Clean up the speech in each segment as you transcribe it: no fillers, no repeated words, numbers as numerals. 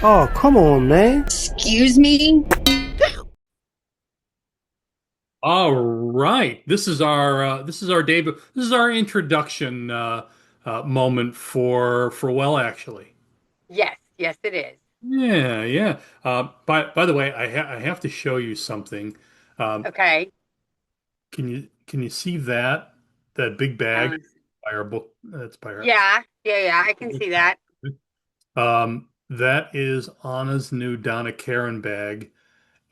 Oh, come on, man. Excuse me? All right, this is our debut. This is our introduction moment for well, actually. Yes, yes, it is. Yeah, yeah. By the way, I have to show you something. Um, Okay. can you see that big bag Um, by our book? That's by our. yeah, I can see that. That is Anna's new Donna Karen bag,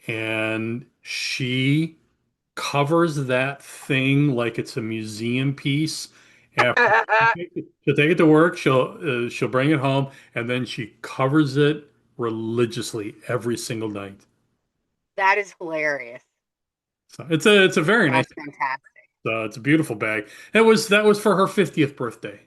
and she covers that thing like it's a museum piece. After she'll take it to work, she'll bring it home, and then she covers it religiously every single night. That is hilarious. So it's a very nice. That's fantastic. It's a beautiful bag. That was for her 50th birthday.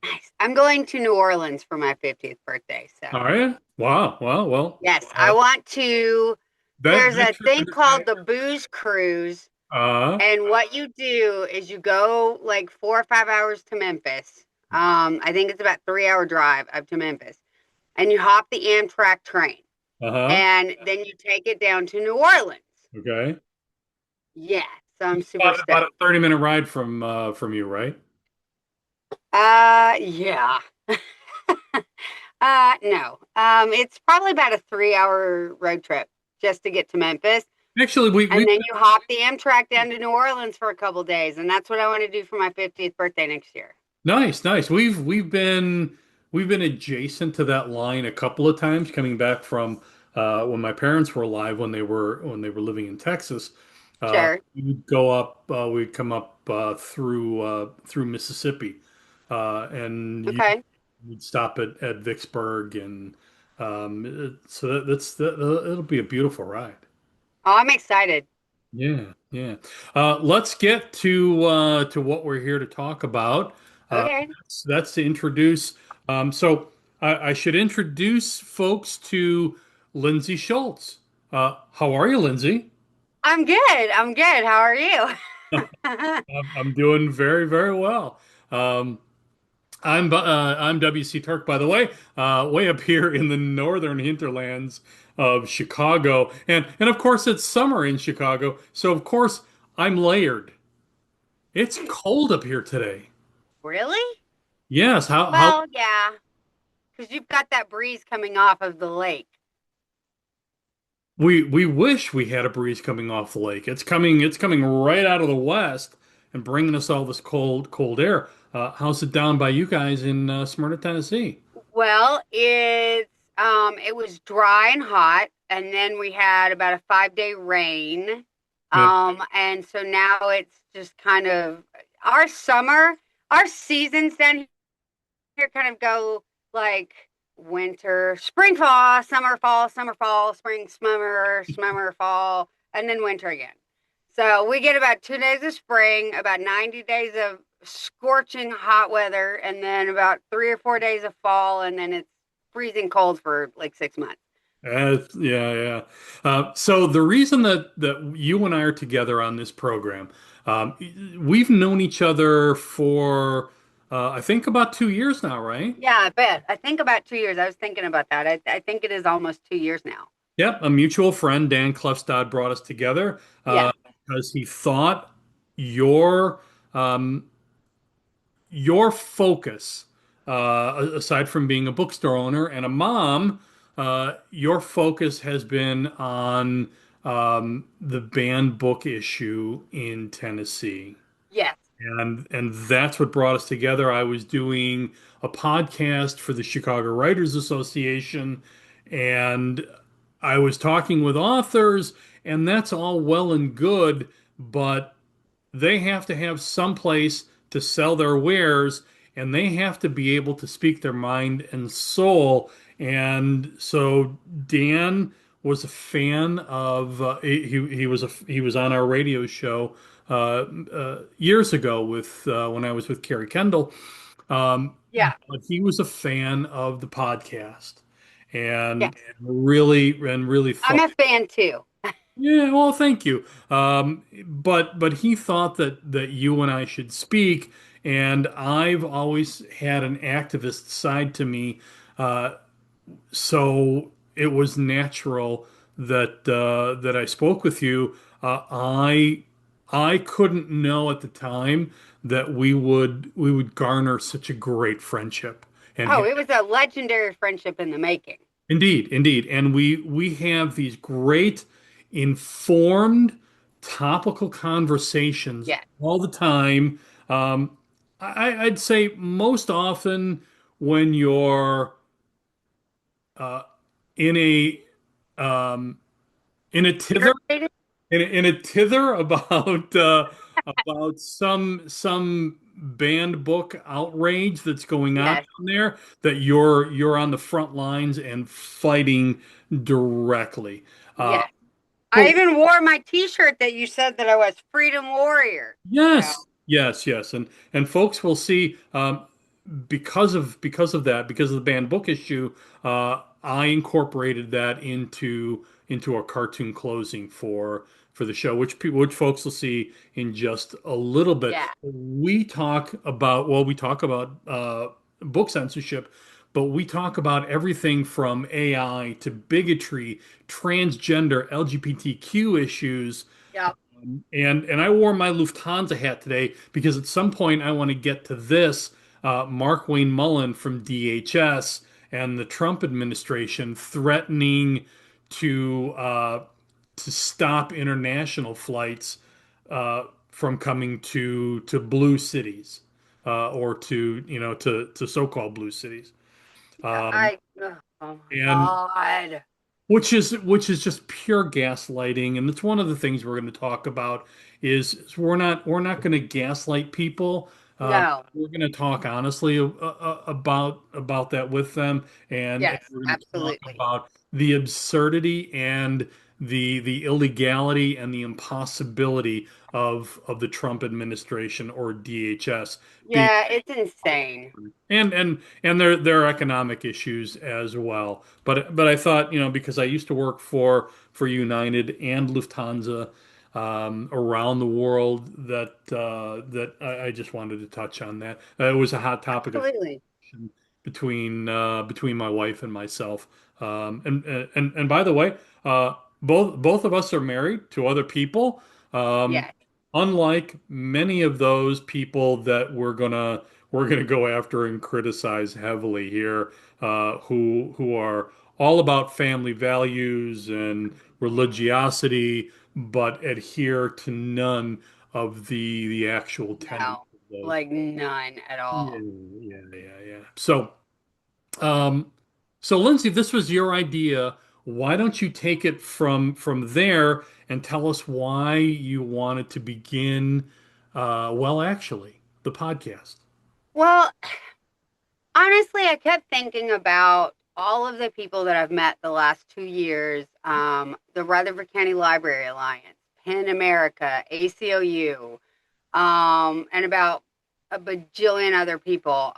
Nice. I'm going to New Orleans for my 50th birthday. So, All right. Wow. Wow. Well, yes, I want to. There's that a trip thing into called the Booze Cruise. uh And what you do is you go like 4 or 5 hours to Memphis. I think it's about 3 hour drive up to Memphis. And you hop the Amtrak train. uh-huh. And then you take it down to New Orleans. Okay. Yeah, so I'm super About a stoked. 30-minute ride from you, right? Yeah. No. It's probably about a 3 hour road trip just to get to Memphis. Actually, we And then you hop the Amtrak down to New Orleans for a couple days. And that's what I want to do for my 50th birthday next year. nice, nice. We've been adjacent to that line a couple of times coming back from when my parents were alive when they were living in Texas. Sure. We'd come up through Mississippi, and Okay. you'd stop at Vicksburg, and so it'll be a beautiful ride. Oh, I'm excited. Yeah, yeah. Let's get to what we're here to talk about. Uh, Okay. that's to introduce. So I should introduce folks to Lindsay Schultz. How are you, Lindsay? I'm good. I'm good. How are you? I'm doing very, very well. Um, I'm WC Turck, by the way, way up here in the northern hinterlands of Chicago, and of course it's summer in Chicago, so of course I'm layered. It's cold up here today. Really? Yes, how Well, yeah, because you've got that breeze coming off of the lake. we wish we had a breeze coming off the lake. It's coming right out of the west and bringing us all this cold air. How's it down by you guys in Smyrna, Tennessee? Well, it was dry and hot, and then we had about a 5 day rain. Yeah. And so now it's just kind of our summer, our seasons down here kind of go like winter, spring, summer, fall, spring, summer, fall, and then winter again. So we get about 2 days of spring, about 90 days of scorching hot weather, and then about 3 or 4 days of fall, and then it's freezing cold for like 6 months. Yeah, yeah. So the reason that you and I are together on this program, um, we've known each other for I think about 2 years now, right? Yeah, I bet. I think about 2 years. I was thinking about that. I think it is almost 2 years now. Yep, a mutual friend, Dan Klefstad, brought us together Yeah. because he thought your um, your focus, aside from being a bookstore owner and a mom, your focus has been on the banned book issue in Tennessee. Yes. And that's what brought us together. I was doing a podcast for the Chicago Writers Association, and I was talking with authors, and that's all well and good, but they have to have some place to sell their wares, and they have to be able to speak their mind and soul. And so Dan was a fan of he was on our radio show years ago with when I was with Carrie Kendall. Um, Yeah. but he was a fan of the podcast Yeah. and really I'm thought. a fan too. Yeah, well, thank you. But he thought that you and I should speak, and I've always had an activist side to me. Uh, so it was natural that I spoke with you. I couldn't know at the time that we would garner such a great friendship. And Oh, it was a legendary friendship in the making. indeed, indeed. And we have these great informed topical conversations Yes, all the time. I'd say most often when you're uh, in a um, in a tither irritated. in a tither about some banned book outrage that's going on Yes, down there, that you're on the front lines and fighting directly. Uh, yes. I but even wore my T-shirt that you said that I was Freedom Warrior. So yes, yes, yes, and folks will see, because of that, because of the banned book issue. I incorporated that into our cartoon closing for the show, which folks will see in just a little bit. yeah. We talk about book censorship, but we talk about everything from AI to bigotry, transgender, LGBTQ issues. Yep. And I wore my Lufthansa hat today because at some point I want to get to this. Mark Wayne Mullen from DHS and the Trump administration threatening to stop international flights from coming to blue cities, or to so-called blue cities. Yeah, Um, oh my and God. which is just pure gaslighting, and it's one of the things we're going to talk about. Is we're not going to gaslight people. No. We're going to talk honestly about that with them, and Yes, we're going to talk absolutely. about the absurdity and the illegality and the impossibility of the Trump administration or DHS being, Yeah, it's insane. and there are economic issues as well. But I thought, because I used to work for United and Lufthansa around the world, that I just wanted to touch on that. It was a hot topic of Absolutely. discussion between my wife and myself. And by the way, both of us are married to other people. Um, Yes. Unlike many of those people that we're gonna go after and criticize heavily here, who are all about family values and religiosity, but adhere to none of the actual tenets No. of those. Like none at Yeah, all. yeah, yeah, yeah. Um, so Lindsay, this was your idea. Why don't you take it from there and tell us why you wanted to begin, well, actually, the podcast? Well, honestly, I kept thinking about all of the people that I've met the last 2 years, the Rutherford County Library Alliance, PEN America, ACLU, and about a bajillion other people.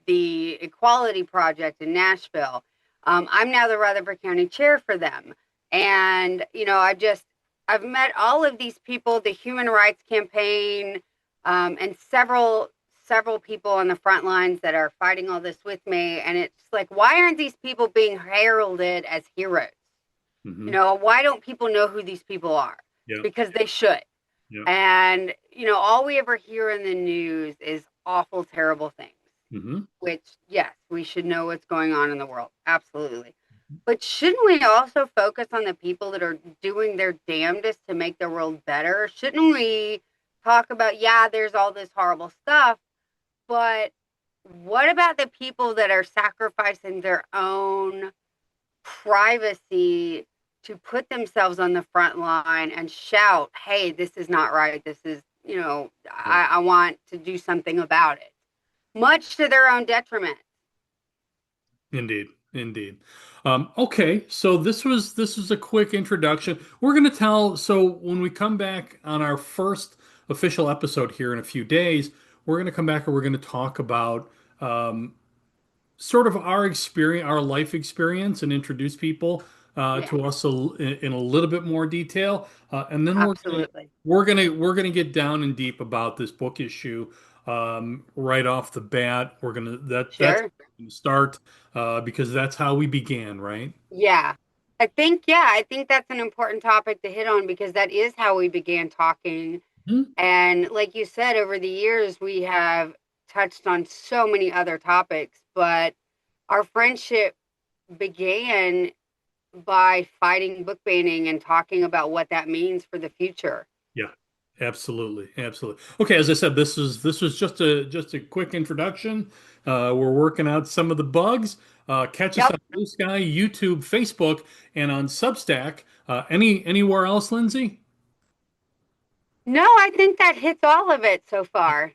The Equality Project in Nashville. I'm now the Rutherford County chair for them. And, I've met all of these people, the Human Rights Campaign, and several people on the front lines that are fighting all this with me. And it's like, why aren't these people being heralded as heroes? Hmm. Why don't people know who these people are? Yeah, Because they should. yeah. And, all we ever hear in the news is awful, terrible things, Hmm. which, yes, we should know what's going on in the world. Absolutely. But shouldn't we also focus on the people that are doing their damnedest to make the world better? Shouldn't we talk about, yeah, there's all this horrible stuff, but what about the people that are sacrificing their own privacy to put themselves on the front line and shout, hey, this is not right. This is, Yeah. I want to do something about it, much to their own detriment. Indeed, indeed. Okay, so this was a quick introduction. We're going to tell. So when we come back on our first official episode here in a few days, we're going to come back and we're going to talk about, sort of our experience, our life experience, and introduce people Yeah, to us in a little bit more detail, and then we're gonna absolutely. we're gonna we're gonna get down and deep about this book issue. right off the bat. That's Sure. gonna start because that's how we began, right? Yeah. I think that's an important topic to hit on because that is how we began talking. Hmm? And like you said, over the years, we have touched on so many other topics, but our friendship began by fighting book banning and talking about what that means for the future. Yeah, absolutely, absolutely. Okay, as I said, this was just a quick introduction. We're working out some of the bugs. Catch us Yep. on Blue Sky, YouTube, Facebook, and on Substack. Anywhere else, Lindsay? No, I think that hits all of it so far.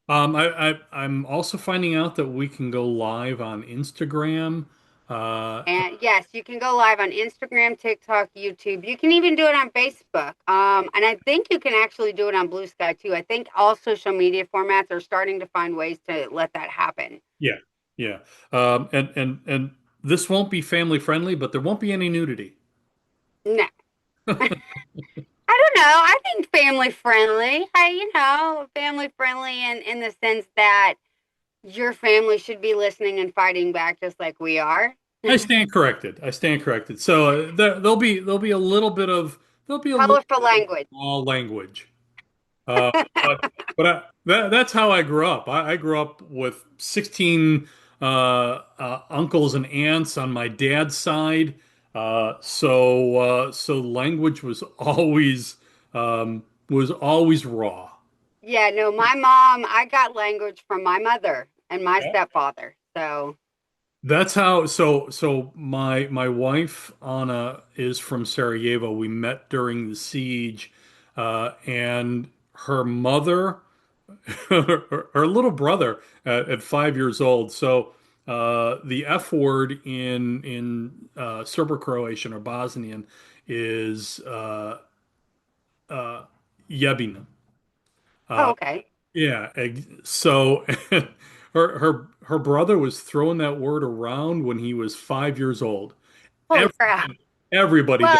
I'm also finding out that we can go live on Instagram. And And yes, you can go live on Instagram, TikTok, YouTube. You can even do it on Facebook. And I think you can actually do it on Blue Sky too. I think all social media formats are starting to find ways to let that happen. yeah, yeah. And this won't be family friendly, but there won't be any nudity. No, I don't know. I think family friendly. Family friendly in the sense that your family should be listening and fighting back just like we are. I stand corrected. I stand corrected. So there'll be a little bit of there'll be a little Colorful bit of language. all language. Uh, that's how I grew up. I grew up with 16 uncles and aunts on my dad's side. So language was always raw. Yeah, no, my mom, I got language from my mother and my stepfather. So, So my wife Anna is from Sarajevo. We met during the siege, and her mother, her little brother at 5 years old. So the F word in Serbo-Croatian or Bosnian is uh, jebina. oh, Uh, okay. yeah. So her brother was throwing that word around when he was 5 years old. Holy crap. Everybody, everybody does.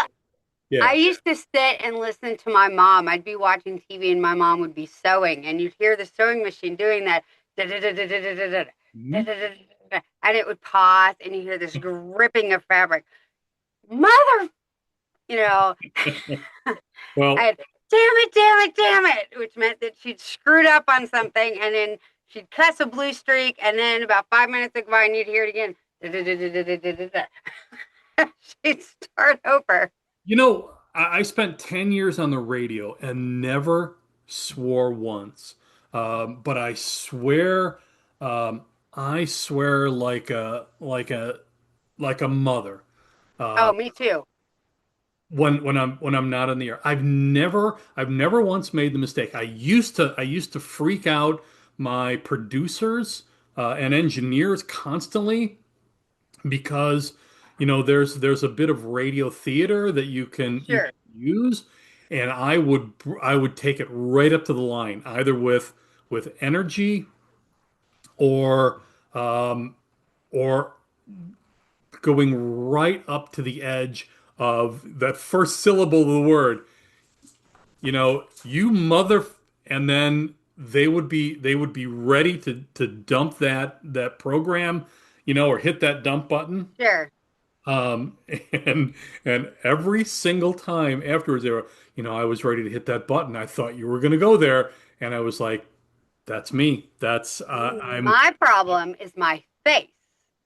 Well, I Yeah. used to sit and listen to my mom. I'd be watching TV and my mom would be sewing, and you'd hear the sewing machine doing that. Mhm. And it would pause, and you hear this gripping of fabric. Mother, you know, Well, and damn it, damn it, damn it, which meant that she'd screwed up on something, and then she'd cuss a blue streak, and then about 5 minutes would go by, and you'd hear it again. She'd start over. I spent 10 years on the radio and never swore once. But um, I swear like a mother. Oh, Uh, me too. when I'm not in the air. I've never once made the mistake. I used to freak out my producers and engineers constantly because there's a bit of radio theater that you can Sure. use, and I would take it right up to the line, either with energy or um, or going right up to the edge of that first syllable of the word. You mother, and then they would be ready to dump that program, or hit that dump button. Sure. Um, and and every single time afterwards, I was ready to hit that button. I thought you were going to go there, and I was like, "That's me. That's I'm." My problem is my face.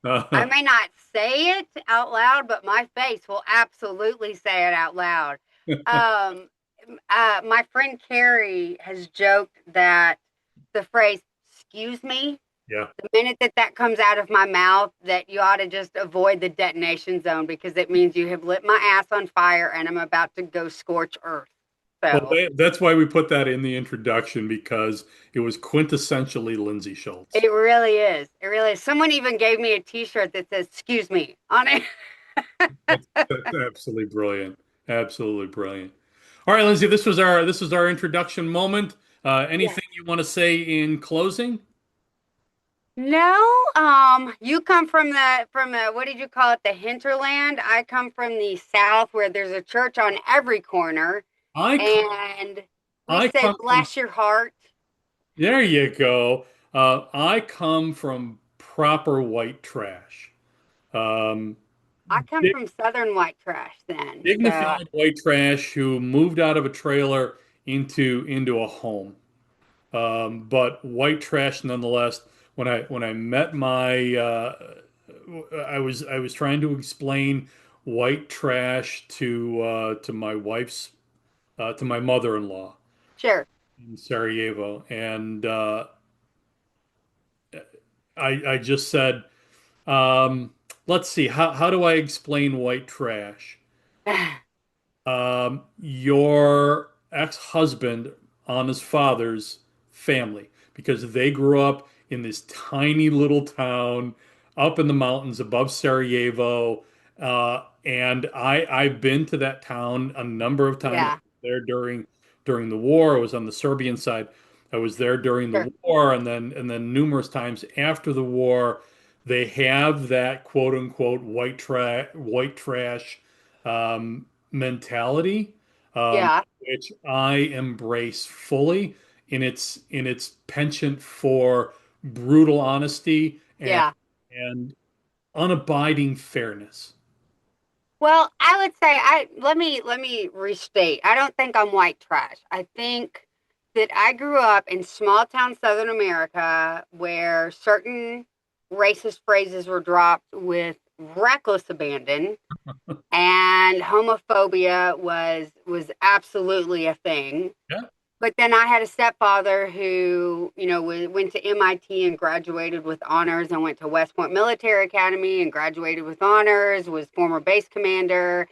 I may not say it out loud, but my face will absolutely say it out loud. Um, my friend Carrie has joked that the phrase "excuse me," Yeah. the minute that that comes out of my mouth, that you ought to just avoid the detonation zone because it means you have lit my ass on fire and I'm about to go scorch earth. Well, So that's why we put that in the introduction because it was quintessentially Lindsay Schultz. it really is. It really is. Someone even gave me a T-shirt that says "excuse me" on it. That's absolutely brilliant. Absolutely brilliant. All right, Lindsay, this was our introduction moment. Yes. Anything you want to say in closing? No, you come from the what did you call it? The hinterland. I come from the south where there's a church on every corner, I come, and we I say come from bless your heart. There you go. I come from proper white trash. Um, I come di- from Southern white trash then. So, Dignified white trash who moved out of a trailer into a home. But white trash nonetheless. When I met my, I was trying to explain white trash to my wife's to my mother-in-law sure. in Sarajevo, and I just said, let's see, how do I explain white trash? Your ex-husband on his father's family, because they grew up in this tiny little town up in the mountains above Sarajevo. And I've been to that town a number of times. Yeah, There during the war. I was on the Serbian side. I was there during sure. the war, and then numerous times after the war. They have that quote unquote white trash mentality, Yeah, which I embrace fully in its penchant for brutal honesty and yeah. and unabiding fairness. Well, I would say let me restate. I don't think I'm white trash. I think that I grew up in small town Southern America where certain racist phrases were dropped with reckless abandon, and homophobia was absolutely a thing. Yeah, But then I had a stepfather who, went to MIT and graduated with honors, and went to West Point Military Academy and graduated with honors, was former base commander.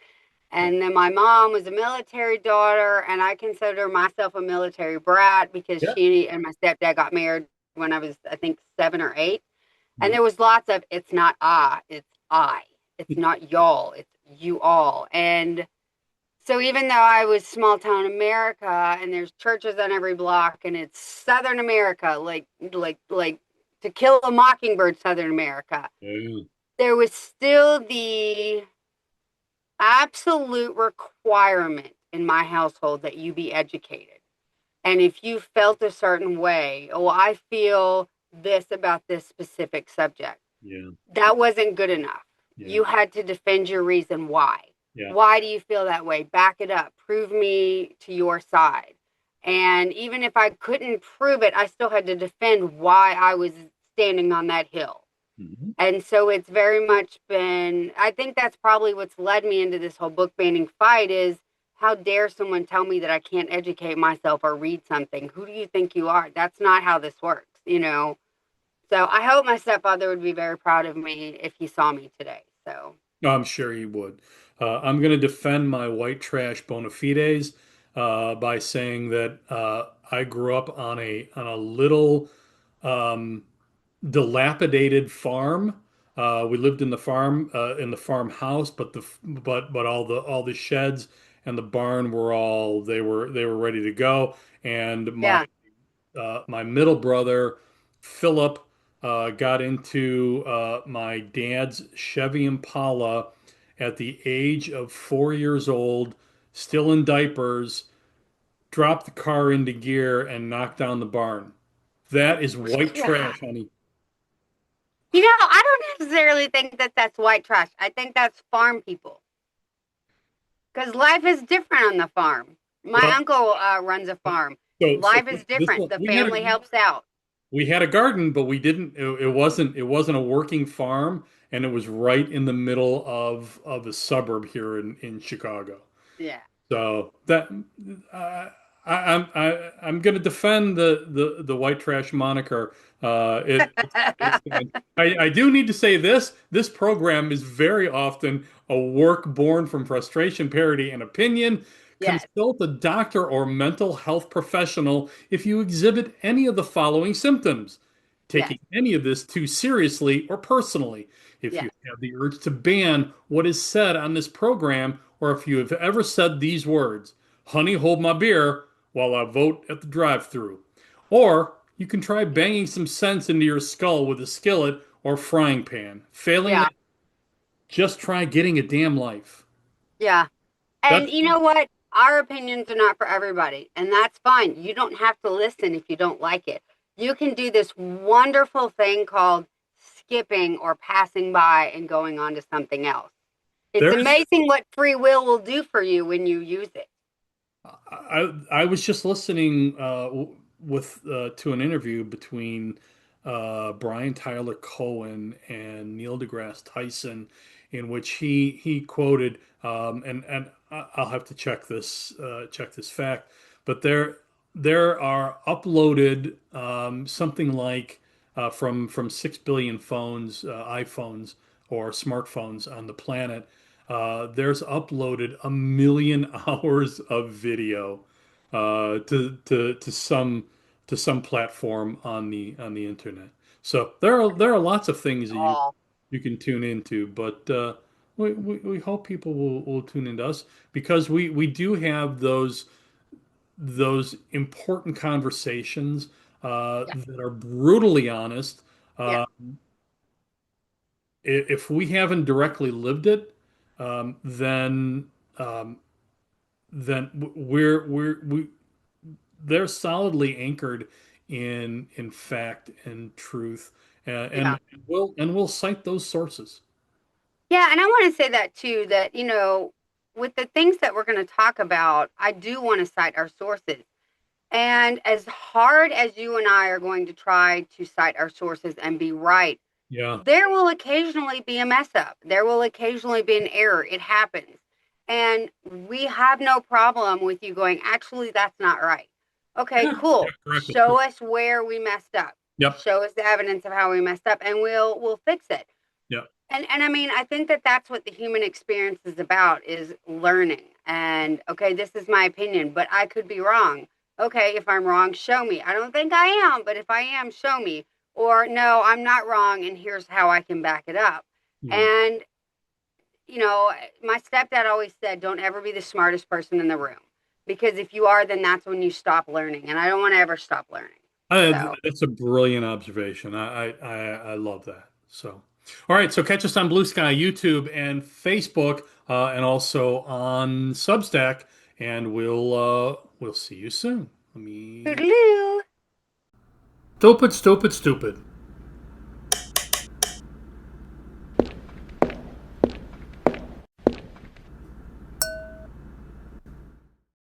yeah, And then my mom was a military daughter, and I consider myself a military brat because yeah. she and my stepdad got married when I was, I think, 7 or 8. And Mhm. there was lots of, it's not it's I. It's not y'all, it's you all. And so even though I was small town America and there's churches on every block and it's Southern America, like To Kill a Mockingbird, Southern America, Yeah. there was still the absolute requirement in my household that you be educated. And if you felt a certain way, oh, I feel this about this specific subject, Yeah, that wasn't good enough. yeah, You had to defend your reason why. yeah. Why do you feel that way? Back it up. Prove me to your side. And even if I couldn't prove it, I still had to defend why I was standing on that hill. Mhm. And so it's very much been, I think that's probably what's led me into this whole book banning fight is how dare someone tell me that I can't educate myself or read something? Who do you think you are? That's not how this works. So I hope my stepfather would be very proud of me if he saw me today. So, I'm sure he would. I'm going to defend my white trash bona fides by saying that I grew up on a little um, dilapidated farm. We lived in the farmhouse, but all the sheds and the barn were all they were ready to go. And my yeah, my middle brother Philip got into my dad's Chevy Impala at the age of 4 years old, still in diapers. Dropped the car into gear and knocked down the barn. That is white yeah. trash, honey. I don't necessarily think that that's white trash. I think that's farm people because life is different on the farm. My Well, uncle runs a farm. so Life is this different. one The family helps out. we had a garden, but we didn't. It wasn't a working farm, and it was right in the middle of a suburb here in Chicago. Yeah. So that uh, I'm going to defend the white trash moniker. It's I do need to say this program is very often a work born from frustration, parody, and opinion. Yes. Consult a doctor or mental health professional if you exhibit any of the following symptoms. Yes. Taking any of this too seriously or personally. If you Yes. have the urge to ban what is said on this program, or if you have ever said these words, honey, hold my beer while I vote at the drive-through. Or you can try banging some sense into your skull with a skillet or frying pan. Failing Yeah. that, just try getting a damn life. Yeah. And That's you know what? Our opinions are not for everybody, and that's fine. You don't have to listen if you don't like it. you can do this wonderful thing called skipping or passing by and going on to something else. It's There's amazing what free will do for you when you use it. I was just listening with to an interview between Brian Tyler Cohen and Neil deGrasse Tyson, in which he quoted I'll have to check this fact, but there are uploaded something like from 6 billion phones, iPhones or smartphones on the planet. There's uploaded 1 million hours of video to some platform on the internet. So there are lots of things that Oh, you can tune into, but we hope people will tune into us because we do have those important conversations yeah, that are brutally honest. yeah, Uh, if we haven't directly lived it, um, then um, then we they're solidly anchored in fact and truth, yeah. and we'll cite those sources. Yeah, and I want to say that too, that, with the things that we're going to talk about, I do want to cite our sources. And as hard as you and I are going to try to cite our sources and be right, Yeah, there will occasionally be a mess up. There will occasionally be an error. It happens. And we have no problem with you going, actually, that's not right. Okay, yeah, cool. correct. Show us where we messed up. Yep, Show us the evidence of how we messed up and we'll fix it. yep, And I mean, I think that that's what the human experience is about, is learning. And okay, this is my opinion, but I could be wrong. Okay, if I'm wrong, show me. I don't think I am, but if I am, show me. Or no, I'm not wrong, and here's how I can back it up. yeah. And my stepdad always said, don't ever be the smartest person in the room, because if you are, then that's when you stop learning. And I don't want to ever stop learning. So That's a brilliant observation. I love that. So, all right. So catch us on Blue Sky, YouTube, and Facebook, and also on Substack. And we'll see you soon. Let me. toodaloo. Stupid, stupid, stupid.